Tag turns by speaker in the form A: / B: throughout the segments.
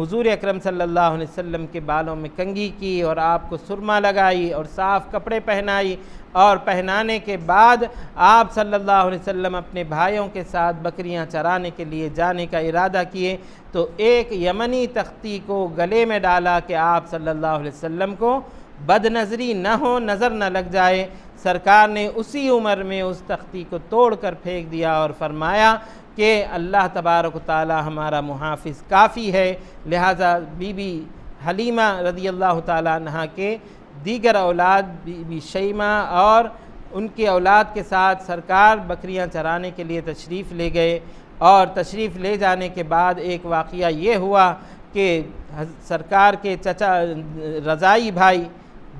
A: حضور اکرم صلی اللہ علیہ وسلم کے بالوں میں کنگھی کی اور آپ کو سرما لگائی اور صاف کپڑے پہنائی، اور پہنانے کے بعد آپ صلی اللہ علیہ وسلم اپنے بھائیوں کے ساتھ بکریاں چرانے کے لیے جانے کا ارادہ کیے تو ایک یمنی تختی کو گلے میں ڈالا کہ آپ صلی اللہ علیہ وسلم کو بد نظری نہ ہو، نظر نہ لگ جائے۔ سرکار نے اسی عمر میں اس تختی کو توڑ کر پھینک دیا اور فرمایا کہ اللہ تبارک و تعالی ہمارا محافظ کافی ہے، لہٰذا بی بی حلیمہ رضی اللہ تعالیٰ عنہ کے دیگر اولاد بی بی شیمہ اور ان کے اولاد کے ساتھ سرکار بکریاں چرانے کے لیے تشریف لے گئے، اور تشریف لے جانے کے بعد ایک واقعہ یہ ہوا کہ سرکار کے چچا رضائی بھائی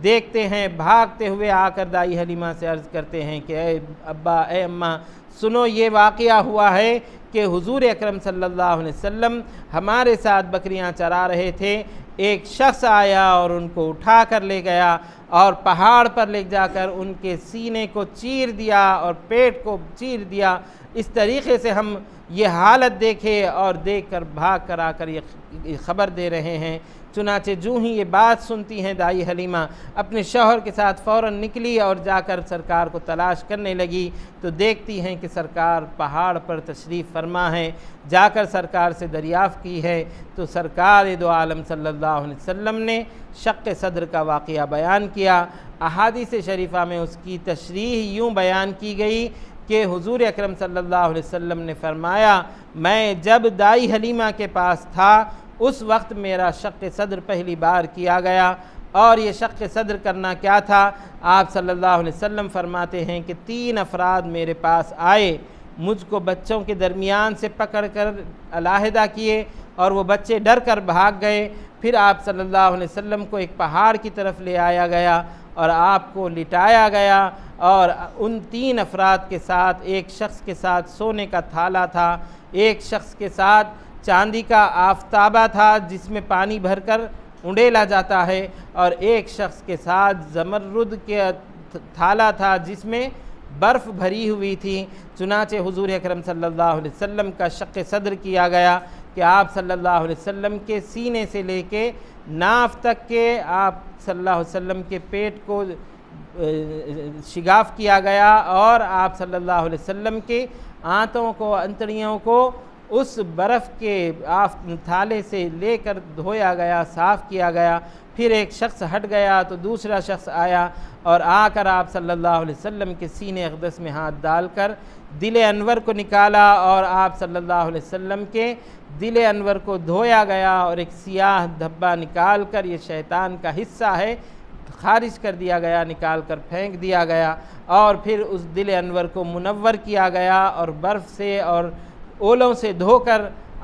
A: دیکھتے ہیں، بھاگتے ہوئے آ کر دائی حلیمہ سے عرض کرتے ہیں کہ اے ابا، اے اماں، سنو یہ واقعہ ہوا ہے کہ حضور اکرم صلی اللہ علیہ وسلم ہمارے ساتھ بکریاں چرا رہے تھے، ایک شخص آیا اور ان کو اٹھا کر لے گیا اور پہاڑ پر لے جا کر ان کے سینے کو چیر دیا اور پیٹ کو چیر دیا۔ اس طریقے سے ہم یہ حالت دیکھے اور دیکھ کر بھاگ کر آ کر یہ خبر دے رہے ہیں۔ چنانچہ جو ہی یہ بات سنتی ہیں دائی حلیمہ اپنے شوہر کے ساتھ فوراً نکلی اور جا کر سرکار کو تلاش کرنے لگی تو دیکھتی ہیں کہ سرکار پہاڑ پر تشریف فرما ہے۔ جا کر سرکار سے دریافت کی ہے تو سرکار دو عالم صلی اللہ علیہ وسلم نے شق صدر کا واقعہ بیان کیا۔ احادیث شریفہ میں اس کی تشریح یوں بیان کی گئی کہ حضور اکرم صلی اللہ علیہ وسلم نے فرمایا، میں جب دائی حلیمہ کے پاس تھا اس وقت میرا شق صدر پہلی بار کیا گیا، اور یہ شق صدر کرنا کیا تھا؟ آپ صلی اللہ علیہ وسلم فرماتے ہیں کہ 3 افراد میرے پاس آئے، مجھ کو بچوں کے درمیان سے پکڑ کر علیحدہ کیے اور وہ بچے ڈر کر بھاگ گئے۔ پھر آپ صلی اللہ علیہ وسلم کو ایک پہاڑ کی طرف لے آیا گیا اور آپ کو لٹایا گیا، اور ان 3 افراد کے ساتھ ایک شخص کے ساتھ سونے کا تھالا تھا، ایک شخص کے ساتھ چاندی کا آفتابہ تھا جس میں پانی بھر کر انڈیلا جاتا ہے، اور ایک شخص کے ساتھ زمرد کے تھالا تھا جس میں برف بھری ہوئی تھی۔ چنانچہ حضور اکرم صلی اللہ علیہ وسلم کا شق صدر کیا گیا کہ آپ صلی اللہ علیہ وسلم کے سینے سے لے کے ناف تک کے آپ صلی اللہ علیہ وسلم کے پیٹ کو شگاف کیا گیا، اور آپ صلی اللہ علیہ وسلم کے آنتوں کو، انتڑیوں کو اس برف کے تھالے سے لے کر دھویا گیا، صاف کیا گیا۔ پھر ایک شخص ہٹ گیا تو دوسرا شخص آیا اور آ کر آپ صلی اللہ علیہ وسلم کے سینے اقدس میں ہاتھ ڈال کر دل انور کو نکالا، اور آپ صلی اللہ علیہ وسلم کے دل انور کو دھویا گیا اور ایک سیاہ دھبا نکال کر، یہ شیطان کا حصہ ہے، خارج کر دیا گیا، نکال کر پھینک دیا گیا، اور پھر اس دل انور کو منور کیا گیا اور برف سے اور اولوں سے دھو کر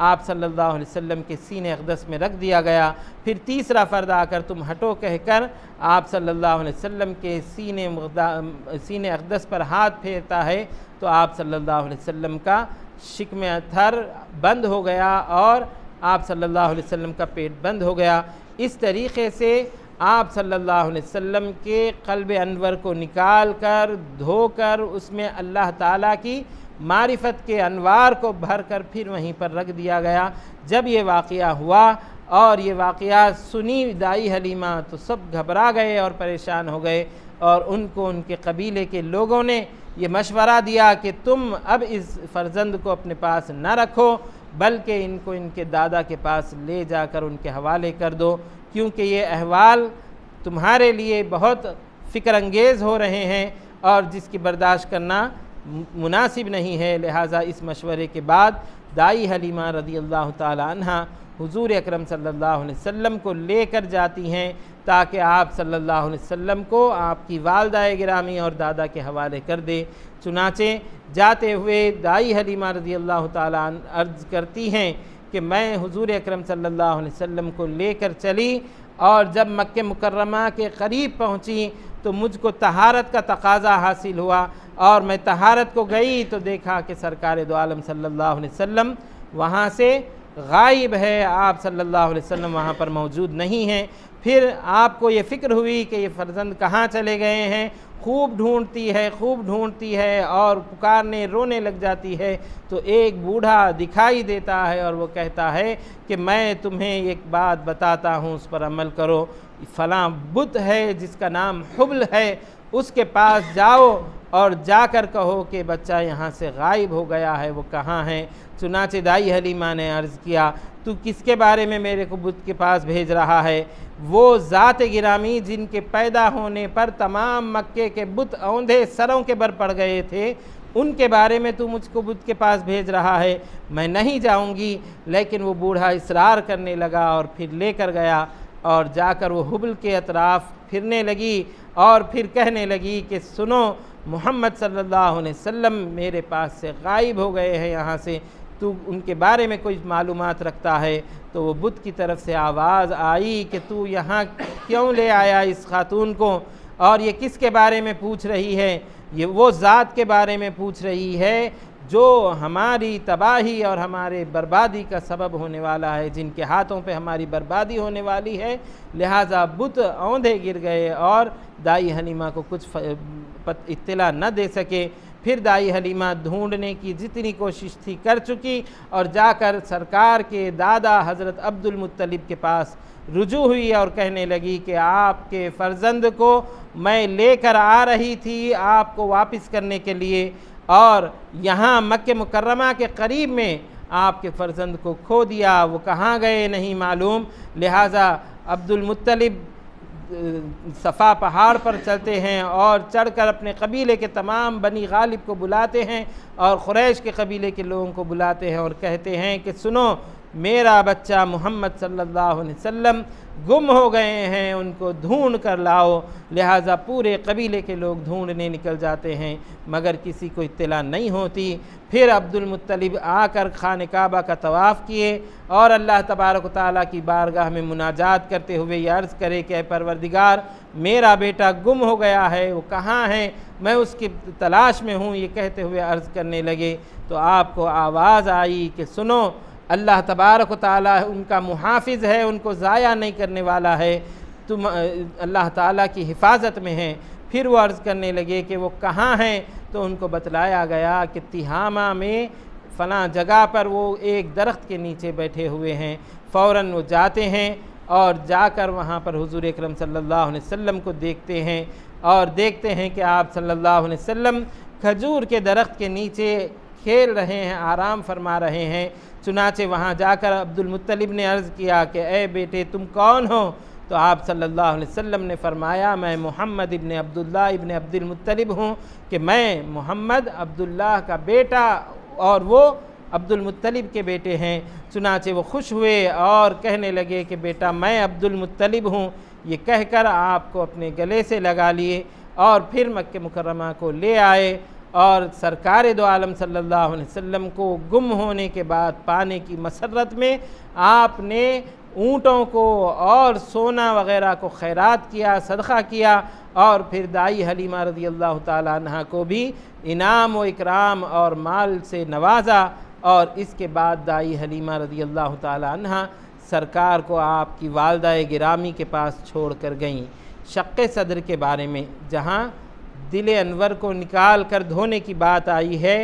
A: آپ صلی اللہ علیہ وسلم کے سینے اقدس میں رکھ دیا گیا۔ پھر تیسرا فرد آ کر تم ہٹو کہہ کر آپ صلی اللہ علیہ وسلم کے سینے اقدس پر ہاتھ پھیرتا ہے تو آپ صلی اللہ علیہ وسلم کا شکم تھر بند ہو گیا اور آپ صلی اللہ علیہ وسلم کا پیٹ بند ہو گیا۔ اس طریقے سے آپ صلی اللہ علیہ وسلم کے قلب انور کو نکال کر، دھو کر، اس میں اللہ تعالیٰ کی معرفت کے انوار کو بھر کر پھر وہیں پر رکھ دیا گیا۔ جب یہ واقعہ ہوا اور یہ واقعہ سنی دائی حلیمہ تو سب گھبرا گئے اور پریشان ہو گئے، اور ان کو ان کے قبیلے کے لوگوں نے یہ مشورہ دیا کہ تم اب اس فرزند کو اپنے پاس نہ رکھو، بلکہ ان کو ان کے دادا کے پاس لے جا کر ان کے حوالے کر دو، کیونکہ یہ احوال تمہارے لیے بہت فکر انگیز ہو رہے ہیں اور جس کی برداشت کرنا مناسب نہیں ہے۔ لہٰذا اس مشورے کے بعد دائی حلیمہ رضی اللہ تعالی عنہ حضور اکرم صلی اللہ علیہ وسلم کو لے کر جاتی ہیں تاکہ آپ صلی اللہ علیہ وسلم کو آپ کی والدہ گرامی اور دادا کے حوالے کر دے۔ چنانچہ جاتے ہوئے دائی حلیمہ رضی اللہ تعالی عنہ عرض کرتی ہیں کہ میں حضور اکرم صلی اللہ علیہ وسلم کو لے کر چلی، اور جب مکہ مکرمہ کے قریب پہنچی تو مجھ کو طہارت کا تقاضا حاصل ہوا، اور میں طہارت کو گئی تو دیکھا کہ سرکار دو عالم صلی اللہ علیہ وسلم وہاں سے غائب ہے، آپ صلی اللہ علیہ وسلم وہاں پر موجود نہیں ہیں۔ پھر آپ کو یہ فکر ہوئی کہ یہ فرزند کہاں چلے گئے ہیں، خوب ڈھونڈتی ہے اور پکارنے رونے لگ جاتی ہے تو ایک بوڑھا دکھائی دیتا ہے اور وہ کہتا ہے کہ میں تمہیں ایک بات بتاتا ہوں، اس پر عمل کرو، فلاں بت ہے جس کا نام حبل ہے، اس کے پاس جاؤ اور جا کر کہو کہ بچہ یہاں سے غائب ہو گیا ہے، وہ کہاں ہے؟ چنانچہ دائی حلیمہ نے عرض کیا تو کس کے بارے میں میرے کو بت کے پاس بھیج رہا ہے؟ وہ ذات گرامی جن کے پیدا ہونے پر تمام مکے کے بت اوندھے سروں کے بر پڑ گئے تھے، ان کے بارے میں تو مجھ کو بت کے پاس بھیج رہا ہے، میں نہیں جاؤں گی۔ لیکن وہ بوڑھا اصرار کرنے لگا اور پھر لے کر گیا اور جا کر وہ حبل کے اطراف پھرنے لگی اور پھر کہنے لگی کہ سنو، محمد صلی اللہ علیہ وسلم میرے پاس سے غائب ہو گئے ہیں، یہاں سے تو ان کے بارے میں کوئی معلومات رکھتا ہے؟ تو وہ بت کی طرف سے آواز آئی کہ تو یہاں کیوں لے آیا اس خاتون کو، اور یہ کس کے بارے میں پوچھ رہی ہے؟ یہ وہ ذات کے بارے میں پوچھ رہی ہے جو ہماری تباہی اور ہمارے بربادی کا سبب ہونے والا ہے، جن کے ہاتھوں پہ ہماری بربادی ہونے والی ہے۔ لہٰذا بت اوندھے گر گئے اور دائی حلیمہ کو کچھ اطلاع نہ دے سکے۔ پھر دائی حلیمہ ڈھونڈنے کی جتنی کوشش تھی کر چکی اور جا کر سرکار کے دادا حضرت عبد المطلب کے پاس رجوع ہوئی اور کہنے لگی کہ آپ کے فرزند کو میں لے کر آ رہی تھی آپ کو واپس کرنے کے لیے، اور یہاں مکہ مکرمہ کے قریب میں آپ کے فرزند کو کھو دیا، وہ کہاں گئے نہیں معلوم۔ لہٰذا عبد المطلب صفا پہاڑ پر چلتے ہیں اور چڑھ کر اپنے قبیلے کے تمام بنی غالب کو بلاتے ہیں اور قریش کے قبیلے کے لوگوں کو بلاتے ہیں اور کہتے ہیں کہ سنو، میرا بچہ محمد صلی اللہ علیہ وسلم گم ہو گئے ہیں، ان کو ڈھونڈ کر لاؤ۔ لہٰذا پورے قبیلے کے لوگ ڈھونڈنے نکل جاتے ہیں مگر کسی کو اطلاع نہیں ہوتی۔ پھر عبد المطلب آ کر خانہ کعبہ کا طواف کیے اور اللہ تبارک و تعالیٰ کی بارگاہ میں مناجات کرتے ہوئے یہ عرض کرے کہ اے پروردگار، میرا بیٹا گم ہو گیا ہے، وہ کہاں ہے، میں اس کی تلاش میں ہوں، یہ کہتے ہوئے عرض کرنے لگے تو آپ کو آواز آئی کہ سنو، اللہ تبارک و تعالیٰ ان کا محافظ ہے، ان کو ضائع نہیں کرنے والا ہے، تم اللہ تعالیٰ کی حفاظت میں ہیں۔ پھر وہ عرض کرنے لگے کہ وہ کہاں ہیں، تو ان کو بتلایا گیا کہ تہامہ میں فلاں جگہ پر وہ ایک درخت کے نیچے بیٹھے ہوئے ہیں۔ فوراً وہ جاتے ہیں اور جا کر وہاں پر حضور اکرم صلی اللہ علیہ وسلم کو دیکھتے ہیں اور دیکھتے ہیں کہ آپ صلی اللہ علیہ وسلم کھجور کے درخت کے نیچے کھیل رہے ہیں، آرام فرما رہے ہیں۔ چنانچہ وہاں جا کر عبد المطلب نے عرض کیا کہ اے بیٹے تم کون ہو؟ تو آپ صلی اللہ علیہ وسلم نے فرمایا میں محمد ابن عبداللہ ابن عبد المطلب ہوں، کہ میں محمد عبداللہ کا بیٹا اور وہ عبد المطلب کے بیٹے ہیں۔ چنانچہ وہ خوش ہوئے اور کہنے لگے کہ بیٹا میں عبد المطلب ہوں، یہ کہہ کر آپ کو اپنے گلے سے لگا لیے اور پھر مکہ مکرمہ کو لے آئے، اور سرکار دو عالم صلی اللہ علیہ وسلم کو گم ہونے کے بعد پانے کی مسرت میں آپ نے اونٹوں کو اور سونا وغیرہ کو خیرات کیا، صدقہ کیا، اور پھر دائی حلیمہ رضی اللہ تعالیٰ عنہ کو بھی انعام و اکرام اور مال سے نوازا، اور اس کے بعد دائی حلیمہ رضی اللہ تعالیٰ عنہ سرکار کو آپ کی والدہ گرامی کے پاس چھوڑ کر گئیں۔ شق صدر کے بارے میں جہاں دل انور کو نکال کر دھونے کی بات آئی ہے،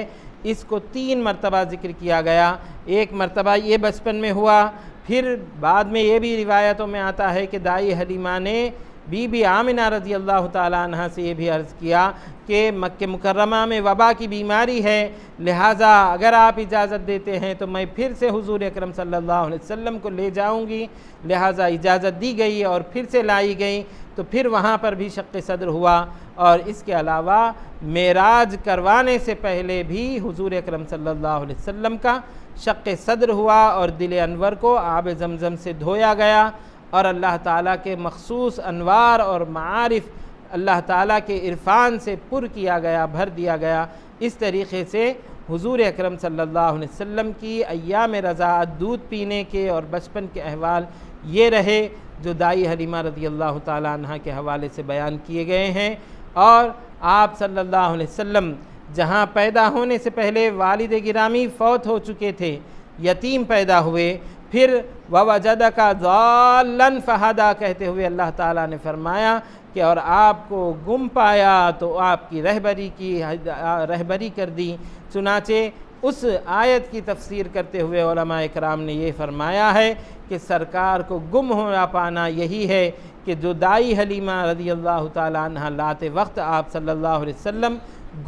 A: اس کو 3 مرتبہ ذکر کیا گیا۔ ایک مرتبہ یہ بچپن میں ہوا، پھر بعد میں یہ بھی روایتوں میں آتا ہے کہ دائی حلیمہ نے بی بی آمنہ رضی اللہ تعالیٰ عنہ سے یہ بھی عرض کیا کہ مکہ مکرمہ میں وبا کی بیماری ہے، لہٰذا اگر آپ اجازت دیتے ہیں تو میں پھر سے حضور اکرم صلی اللہ علیہ وسلم کو لے جاؤں گی۔ لہٰذا اجازت دی گئی اور پھر سے لائی گئی، تو پھر وہاں پر بھی شق صدر ہوا، اور اس کے علاوہ معراج کروانے سے پہلے بھی حضور اکرم صلی اللہ علیہ وسلم کا شق صدر ہوا اور دل انور کو آب زمزم سے دھویا گیا، اور اللہ تعالیٰ کے مخصوص انوار اور معارف اللہ تعالیٰ کے عرفان سے پر کیا گیا، بھر دیا گیا۔ اس طریقے سے حضور اکرم صلی اللہ علیہ وسلم کی ایام رضاعت دودھ پینے کے اور بچپن کے احوال یہ رہے جو دائی حلیمہ رضی اللہ تعالیٰ عنہ کے حوالے سے بیان کیے گئے ہیں۔ اور آپ صلی اللہ علیہ وسلم جہاں پیدا ہونے سے پہلے والد گرامی فوت ہو چکے تھے، یتیم پیدا ہوئے، پھر وَوَجَدَكَ ضَالًّا فَهَدَىٰ کہتے ہوئے اللہ تعالیٰ نے فرمایا کہ اور آپ کو گم پایا تو آپ کی رہبری کر دی۔ چنانچہ اس آیت کی تفسیر کرتے ہوئے علماء اکرام نے یہ فرمایا ہے کہ سرکار کو گم ہو پانا یہی ہے کہ جو دائی حلیمہ رضی اللہ تعالیٰ عنہ لاتے وقت آپ صلی اللہ علیہ وسلم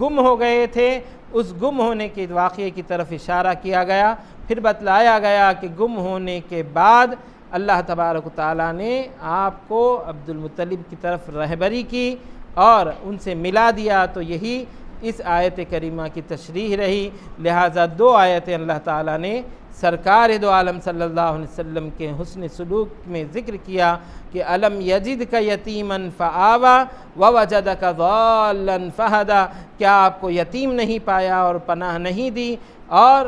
A: گم ہو گئے تھے، اس گم ہونے کے واقعے کی طرف اشارہ کیا گیا، پھر بتلایا گیا کہ گم ہونے کے بعد اللہ تبارک و تعالیٰ نے آپ کو عبد المطلب کی طرف رہبری کی اور ان سے ملا دیا، تو یہی اس آیت کریمہ کی تشریح رہی۔ لہٰذا دو آیتیں اللہ تعالیٰ نے سرکار دو عالم صلی اللہ علیہ وسلم کے حسن سلوک میں ذکر کیا کہ الم یجدک یتیما فآویٰ ووجدک ضالا فہدیٰ، کیا آپ کو یتیم نہیں پایا اور پناہ نہیں دی اور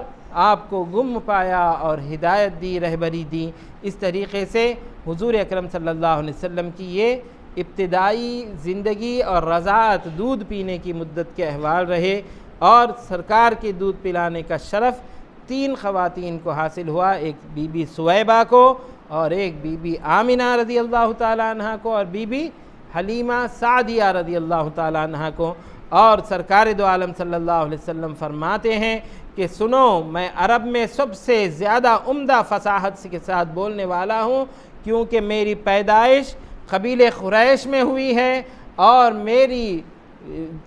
A: آپ کو گم پایا اور ہدایت دی، رہبری دی۔ اس طریقے سے حضور اکرم صلی اللہ علیہ وسلم کی یہ ابتدائی زندگی اور رضاعت دودھ پینے کی مدت کے احوال رہے، اور سرکار کے دودھ پلانے کا شرف 3 خواتین کو حاصل ہوا، ایک بی بی سویبہ کو، اور ایک بی بی آمنہ رضی اللہ تعالیٰ عنہ کو، اور بی بی حلیمہ سعدیہ رضی اللہ تعالیٰ عنہ کو۔ اور سرکار دو عالم صلی اللہ علیہ وسلم فرماتے ہیں کہ سنو، میں عرب میں سب سے زیادہ عمدہ فصاحت کے ساتھ بولنے والا ہوں، کیونکہ میری پیدائش قبیل قریش میں ہوئی ہے اور میری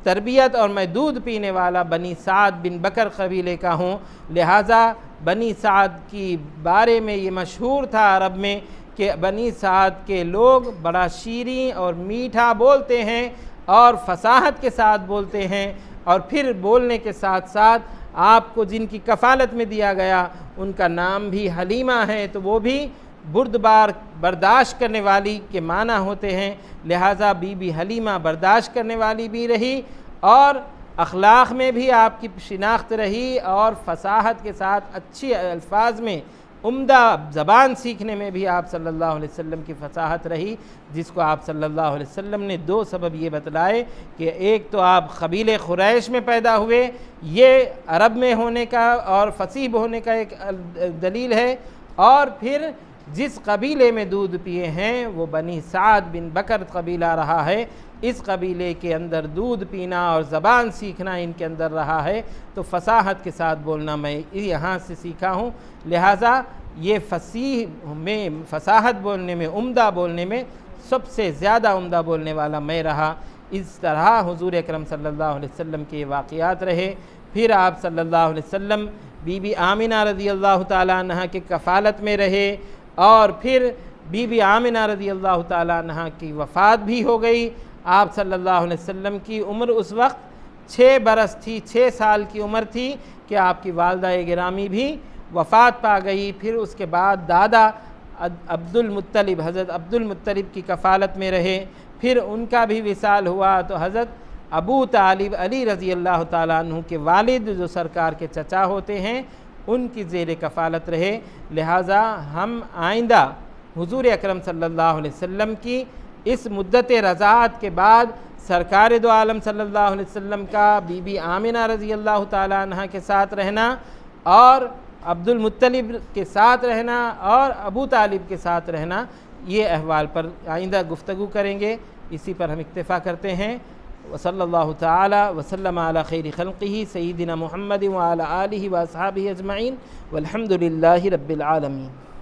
A: تربیت اور میں دودھ پینے والا بنی سعد بن بکر قبیلے کا ہوں۔ لہٰذا بنی سعد کی بارے میں یہ مشہور تھا عرب میں کہ بنی سعد کے لوگ بڑا شیریں اور میٹھا بولتے ہیں اور فصاحت کے ساتھ بولتے ہیں، اور پھر بولنے کے ساتھ ساتھ آپ کو جن کی کفالت میں دیا گیا ان کا نام بھی حلیمہ ہے، تو وہ بھی بردبار برداشت کرنے والی کے معنی ہوتے ہیں۔ لہٰذا بی بی حلیمہ برداشت کرنے والی بھی رہی اور اخلاق میں بھی آپ کی شناخت رہی، اور فصاحت کے ساتھ اچھی الفاظ میں عمدہ زبان سیکھنے میں بھی آپ صلی اللہ علیہ وسلم کی فصاحت رہی، جس کو آپ صلی اللہ علیہ وسلم نے 2 سبب یہ بتلائے کہ ایک تو آپ قبیل قریش میں پیدا ہوئے، یہ عرب میں ہونے کا اور فصیح ہونے کا ایک دلیل ہے، اور پھر جس قبیلے میں دودھ پیے ہیں وہ بنی سعد بن بکر قبیلہ رہا ہے، اس قبیلے کے اندر دودھ پینا اور زبان سیکھنا ان کے اندر رہا ہے، تو فصاحت کے ساتھ بولنا میں یہاں سے سیکھا ہوں۔ لہٰذا یہ فصیح میں، فصاحت بولنے میں، عمدہ بولنے میں سب سے زیادہ عمدہ بولنے والا میں رہا۔ اس طرح حضور اکرم صلی اللہ علیہ وسلم کے واقعات رہے۔ پھر آپ صلی اللہ علیہ وسلم بی بی آمنہ رضی اللہ تعالیٰ عنہ کے کفالت میں رہے، اور پھر بی بی آمنہ رضی اللہ تعالیٰ عنہ کی وفات بھی ہو گئی۔ آپ صلی اللہ علیہ وسلم کی عمر اس وقت 6 برس تھی، 6 سال کی عمر تھی کہ آپ کی والدہ گرامی بھی وفات پا گئی۔ پھر اس کے بعد دادا عبد المطلب، حضرت عبد المطلب کی کفالت میں رہے، پھر ان کا بھی وصال ہوا تو حضرت ابو طالب علی رضی اللہ تعالیٰ عنہ کے والد جو سرکار کے چچا ہوتے ہیں ان کی زیر کفالت رہے۔ لہٰذا ہم آئندہ حضور اکرم صلی اللہ علیہ وسلم کی اس مدت رضاعت کے بعد سرکار دو عالم صلی اللہ علیہ وسلم کا بی بی آمنہ رضی اللہ تعالیٰ عنہ کے ساتھ رہنا اور عبد المطلب کے ساتھ رہنا اور ابو طالب کے ساتھ رہنا، یہ احوال پر آئندہ گفتگو کریں گے۔ اسی پر ہم اکتفا کرتے ہیں۔ وصلی اللہ تعالی وسلم علی خیر خلقہ سیدنا محمد وعلی آلہ واصحابہ اجمعین والحمد للہ رب العالمین۔